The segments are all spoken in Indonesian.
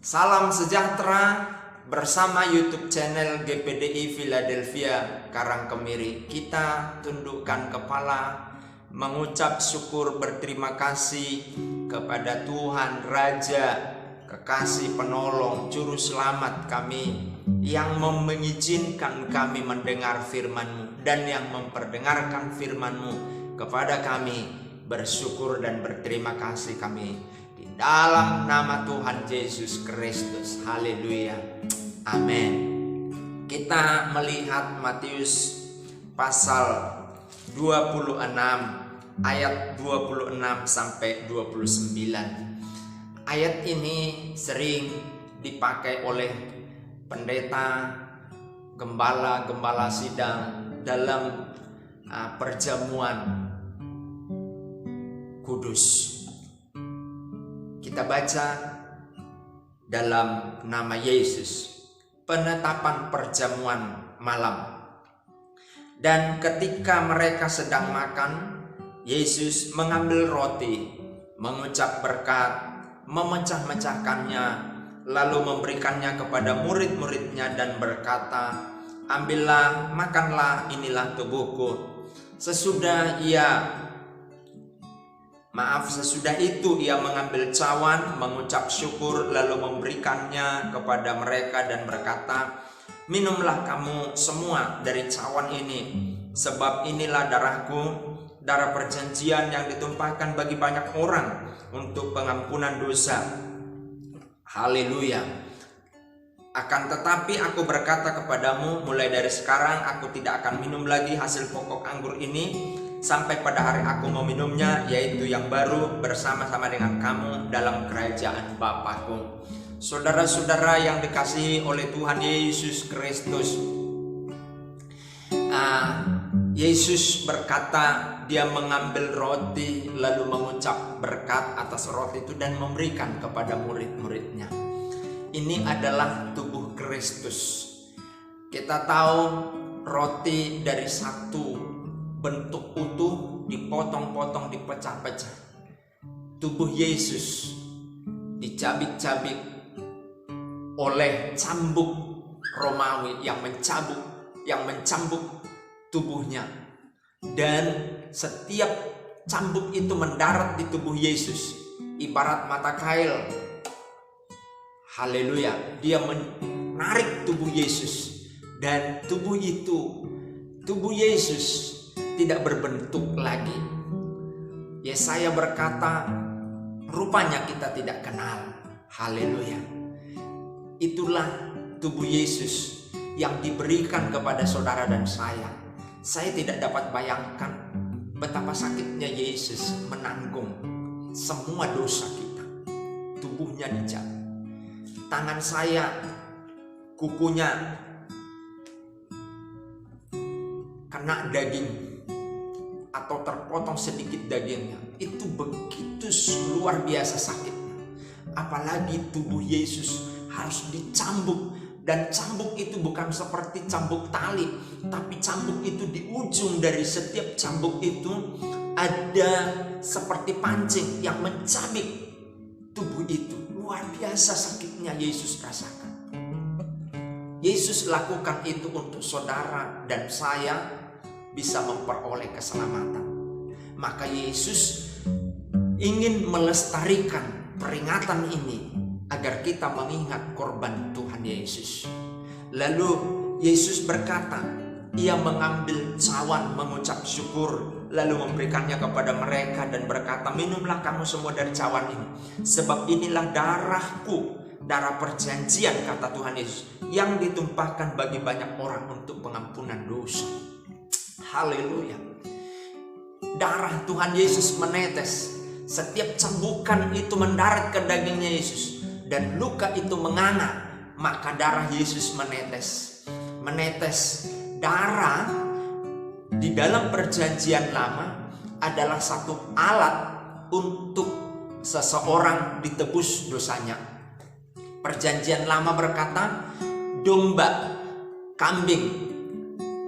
Salam sejahtera bersama YouTube channel GPDI Philadelphia Karangkemiri. Kita tundukkan kepala, mengucap syukur berterima kasih kepada Tuhan Raja, Kekasih Penolong, Juru Selamat kami, yang mengizinkan kami mendengar firman-Mu dan yang memperdengarkan firman-Mu kepada kami. Bersyukur dan berterima kasih kami di dalam nama Tuhan Yesus Kristus. Haleluya. Amin. Kita melihat Matius pasal 26 ayat 26 sampai 29. Ayat ini sering dipakai oleh pendeta, gembala sidang dalam perjamuan kudus. Kita baca dalam nama Yesus, penetapan perjamuan malam. Dan ketika mereka sedang makan, Yesus mengambil roti, mengucap berkat, memecah-mecahkannya, lalu memberikannya kepada murid-muridnya dan berkata, "Ambillah, makanlah, inilah tubuhku." Sesudah itu ia mengambil cawan, mengucap syukur, lalu memberikannya kepada mereka dan berkata, "Minumlah kamu semua dari cawan ini, sebab inilah darahku, darah perjanjian yang ditumpahkan bagi banyak orang untuk pengampunan dosa." Haleluya. Akan tetapi aku berkata kepadamu, mulai dari sekarang aku tidak akan minum lagi hasil pokok anggur ini sampai pada hari aku meminumnya, yaitu yang baru bersama-sama dengan kamu dalam kerajaan Bapakku. Saudara-saudara yang dikasihi oleh Tuhan Yesus Kristus, Yesus berkata, dia mengambil roti lalu mengucap berkat atas roti itu dan memberikan kepada murid-muridnya. Ini adalah tubuh Kristus. Kita tahu roti dari satu bentuk utuh dipotong-potong, dipecah-pecah. Tubuh Yesus dicabik-cabik oleh cambuk Romawi yang mencambuk tubuhnya, dan setiap cambuk itu mendarat di tubuh Yesus ibarat mata kail. Haleluya. Dia menarik tubuh Yesus, dan tubuh Yesus tidak berbentuk lagi. Yesaya berkata, rupanya kita tidak kenal. Haleluya. Itulah tubuh Yesus yang diberikan kepada saudara dan saya. Saya tidak dapat bayangkan betapa sakitnya Yesus menanggung semua dosa kita. Tubuhnya dicabik. Tangan saya, kukunya kena daging atau terpotong sedikit dagingnya. Itu begitu luar biasa sakitnya. Apalagi tubuh Yesus harus dicambuk. Dan cambuk itu bukan seperti cambuk tali, tapi cambuk itu di ujung dari setiap cambuk itu ada seperti pancing yang mencabik tubuh itu. Luar biasa sakitnya Yesus rasakan. Yesus lakukan itu untuk saudara dan saya bisa memperoleh keselamatan. Maka Yesus ingin melestarikan peringatan ini agar kita mengingat korban Tuhan Yesus. Lalu Yesus berkata, ia mengambil cawan, mengucap syukur, lalu memberikannya kepada mereka dan berkata, "Minumlah kamu semua dari cawan ini, sebab inilah darahku, darah perjanjian," kata Tuhan Yesus, "yang ditumpahkan bagi banyak orang untuk pengampunan dosa." Haleluya. Darah Tuhan Yesus menetes. Setiap cambukan itu mendarat ke dagingnya Yesus, dan luka itu menganga, maka darah Yesus menetes. Darah di dalam perjanjian lama adalah satu alat untuk seseorang ditebus dosanya. Perjanjian lama berkata, domba, kambing,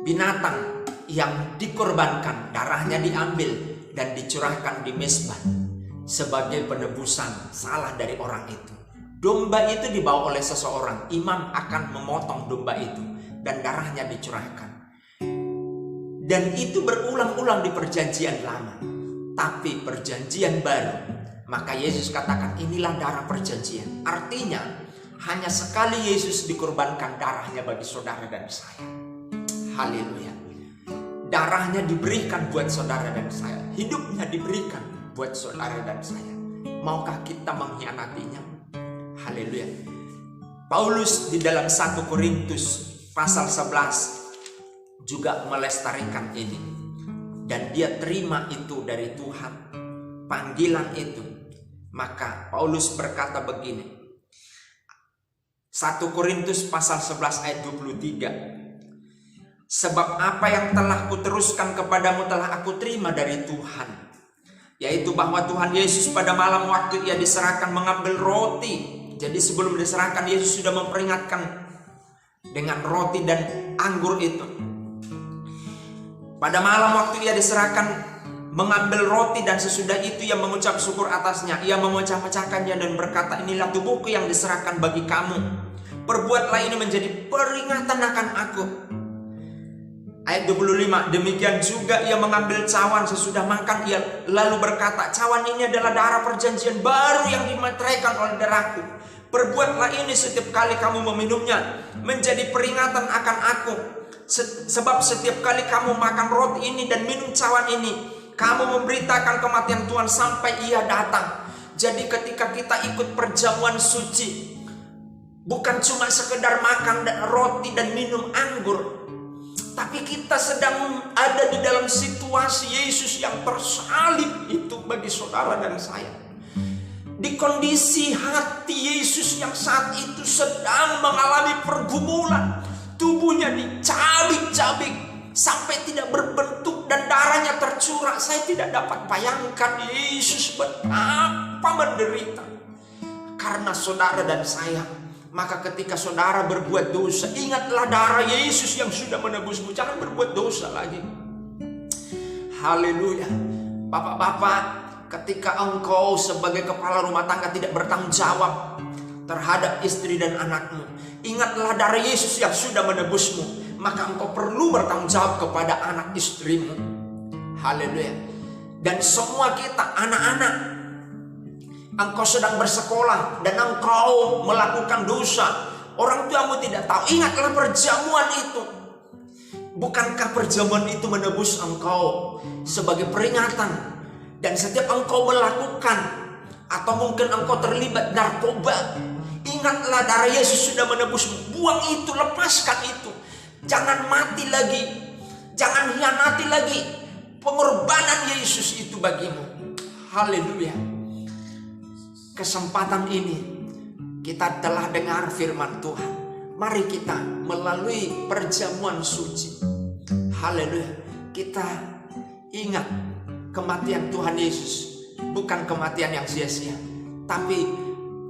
binatang yang dikorbankan, darahnya diambil dan dicurahkan di mezbah sebagai penebusan salah dari orang itu. Domba itu dibawa oleh seseorang. Imam akan memotong domba itu dan darahnya dicurahkan. Dan itu berulang-ulang di perjanjian lama. Tapi perjanjian baru, maka Yesus katakan inilah darah perjanjian. Artinya hanya sekali Yesus dikorbankan darahnya bagi saudara dan saya. Haleluya. Darahnya diberikan buat saudara dan saya. Hidupnya diberikan buat saudara dan saya. Maukah kita mengkhianatinya? Haleluya. Paulus di dalam 1 Korintus pasal 11 juga melestarikan ini. Dan dia terima itu dari Tuhan, panggilan itu. Maka Paulus berkata begini, 1 Korintus pasal 11 ayat 23. Sebab apa yang telah kuteruskan kepadamu telah aku terima dari Tuhan, yaitu bahwa Tuhan Yesus pada malam waktu ia diserahkan mengambil roti. Jadi sebelum diserahkan, Yesus sudah memperingatkan dengan roti dan anggur itu. Pada malam waktu ia diserahkan mengambil roti, dan sesudah itu ia mengucap syukur atasnya. Ia memecah-mecahkannya dan berkata, inilah tubuhku yang diserahkan bagi kamu. Perbuatlah ini menjadi peringatan akan aku. Ayat 25, demikian juga ia mengambil cawan sesudah makan. Ia lalu berkata, cawan ini adalah darah perjanjian baru yang dimeteraikan oleh darahku. Perbuatlah ini setiap kali kamu meminumnya menjadi peringatan akan aku. Sebab setiap kali kamu makan roti ini dan minum cawan ini, kamu memberitakan kematian Tuhan sampai ia datang. Jadi ketika kita ikut perjamuan suci, bukan cuma sekedar makan roti dan minum anggur, tapi kita sedang ada di dalam situasi Yesus yang tersalib itu bagi saudara dan saya. Di kondisi hati Yesus yang saat itu sedang mengalami pergumulan, tubuhnya dicabik-cabik sampai tidak berbentuk dan darahnya tercurah. Saya tidak dapat bayangkan Yesus betapa menderita karena saudara dan saya. Maka ketika saudara berbuat dosa, ingatlah darah Yesus yang sudah menebusmu. Jangan berbuat dosa lagi. Haleluya. Bapak-bapak, ketika engkau sebagai kepala rumah tangga tidak bertanggung jawab terhadap istri dan anakmu, ingatlah darah Yesus yang sudah menebusmu. Maka engkau perlu bertanggung jawab kepada anak istrimu. Haleluya. Dan semua kita, anak-anak, engkau sedang bersekolah dan engkau melakukan dosa, orang tuamu tidak tahu, ingatlah perjamuan itu. Bukankah perjamuan itu menebus engkau sebagai peringatan? Dan setiap engkau melakukan, atau mungkin engkau terlibat narkoba, ingatlah darah Yesus sudah menebusmu. Buang itu, lepaskan itu. Jangan mati lagi, jangan hianati lagi pengorbanan Yesus itu bagimu. Haleluya. Kesempatan ini kita telah dengar firman Tuhan. Mari kita melalui perjamuan suci, haleluya, kita ingat kematian Tuhan Yesus. Bukan kematian yang sia-sia, tapi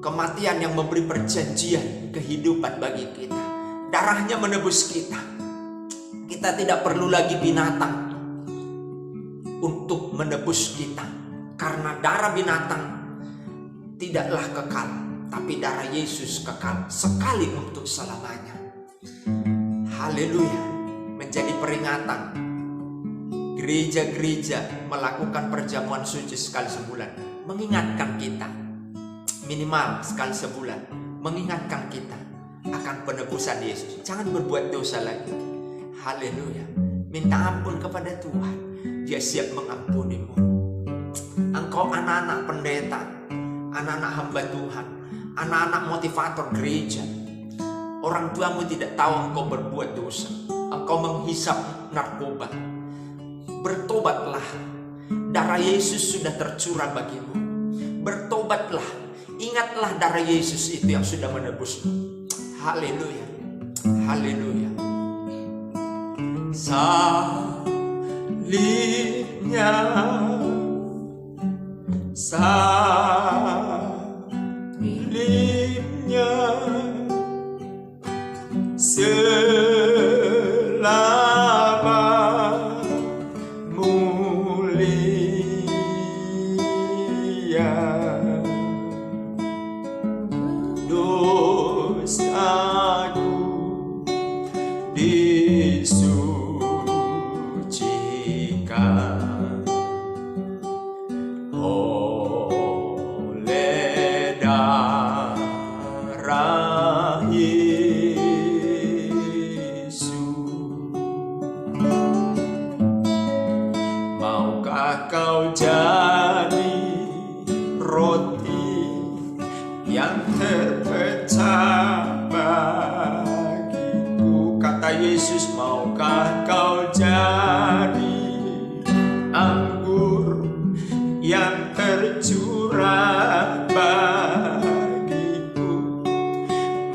kematian yang memberi perjanjian kehidupan bagi kita. Darahnya menebus kita. Kita tidak perlu lagi binatang untuk menebus kita, karena darah binatang tidaklah kekal, tapi darah Yesus kekal sekali untuk selamanya. Haleluya. Menjadi peringatan gereja-gereja melakukan perjamuan suci sekali sebulan, mengingatkan kita, minimal sekali sebulan, mengingatkan kita akan penebusan Yesus. Jangan berbuat dosa lagi. Haleluya. Minta ampun kepada Tuhan, Dia siap mengampunimu. Engkau anak-anak pendeta, anak-anak hamba Tuhan, anak-anak motivator gereja, orang tuamu tidak tahu engkau berbuat dosa, engkau menghisap narkoba. Bertobatlah, darah Yesus sudah tercurah bagimu. Bertobatlah, ingatlah darah Yesus itu yang sudah menebusmu. Haleluya, haleluya. Salibnya, salibnya selamat mulia. dosaku disucikan oleh darah Yesus. Maukah kau jadi roti yang terpecah bagiku? Kata Yesus, maukah kau jadi anggur yang tercurah bagiku?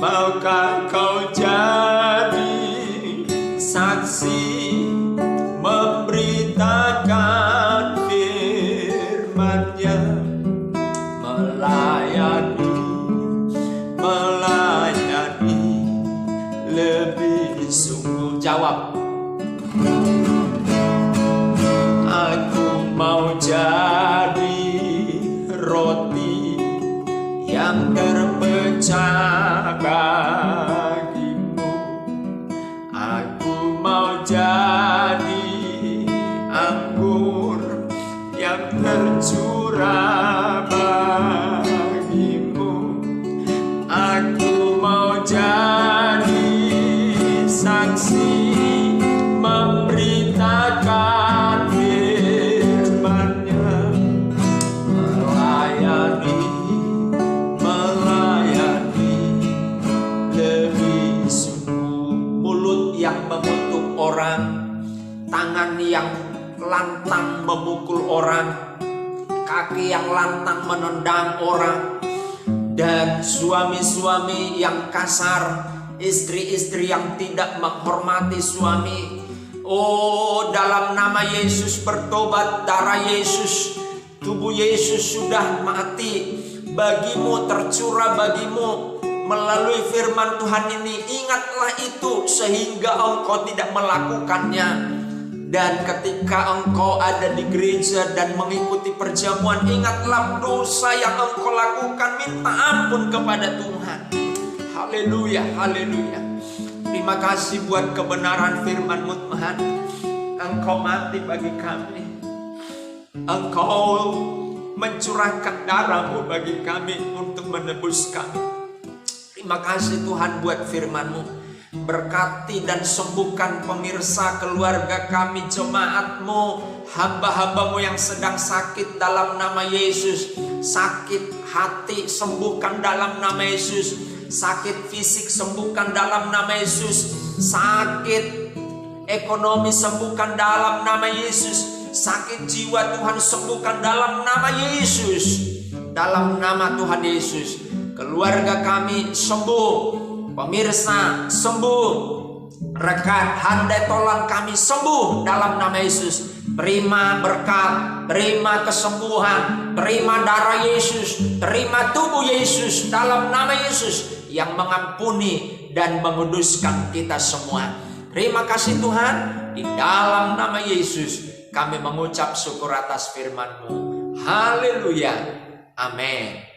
Maukah kau jadi saksi memberitakan firman-Nya, melayani lebih sungguh? Jawab, aku mau jadi roti yang terpecah bagimu. Aku mau jadi anggur yang tercurah bagimu. Aku mau jadi saksi memberitakan firman-Nya, melayani lebih sungguh. Mulut yang mengutuk orang, tangan yang lantang memukul orang, kaki yang lantang menendang orang, dan suami-suami yang kasar, istri-istri yang tidak menghormati suami. Oh, dalam nama Yesus bertobat, darah Yesus, tubuh Yesus sudah mati bagimu, tercurah bagimu melalui firman Tuhan ini. Ingatlah itu sehingga engkau tidak melakukannya. Dan ketika engkau ada di gereja dan mengikuti perjamuan, ingatlah dosa yang engkau lakukan, minta ampun kepada Tuhan. Haleluya, haleluya. Terima kasih buat kebenaran firman-Mu Tuhan. Engkau mati bagi kami, Engkau mencurahkan darah-Mu bagi kami untuk menebus kami. Terima kasih Tuhan buat firman-Mu. Berkati dan sembuhkan pemirsa, keluarga kami, jemaat-Mu, hamba-hamba-Mu yang sedang sakit dalam nama Yesus. Sakit hati sembuhkan dalam nama Yesus. Sakit fisik sembuhkan dalam nama Yesus. Sakit ekonomi sembuhkan dalam nama Yesus. Sakit jiwa Tuhan sembuhkan dalam nama Yesus. Dalam nama Tuhan Yesus, keluarga kami sembuh, pemirsa sembuh, rekan handai tolan kami sembuh dalam nama Yesus. Terima berkat, terima kesembuhan, terima darah Yesus, terima tubuh Yesus dalam nama Yesus yang mengampuni dan menguduskan kita semua. Terima kasih Tuhan, di dalam nama Yesus kami mengucap syukur atas firman-Mu. Haleluya, amin.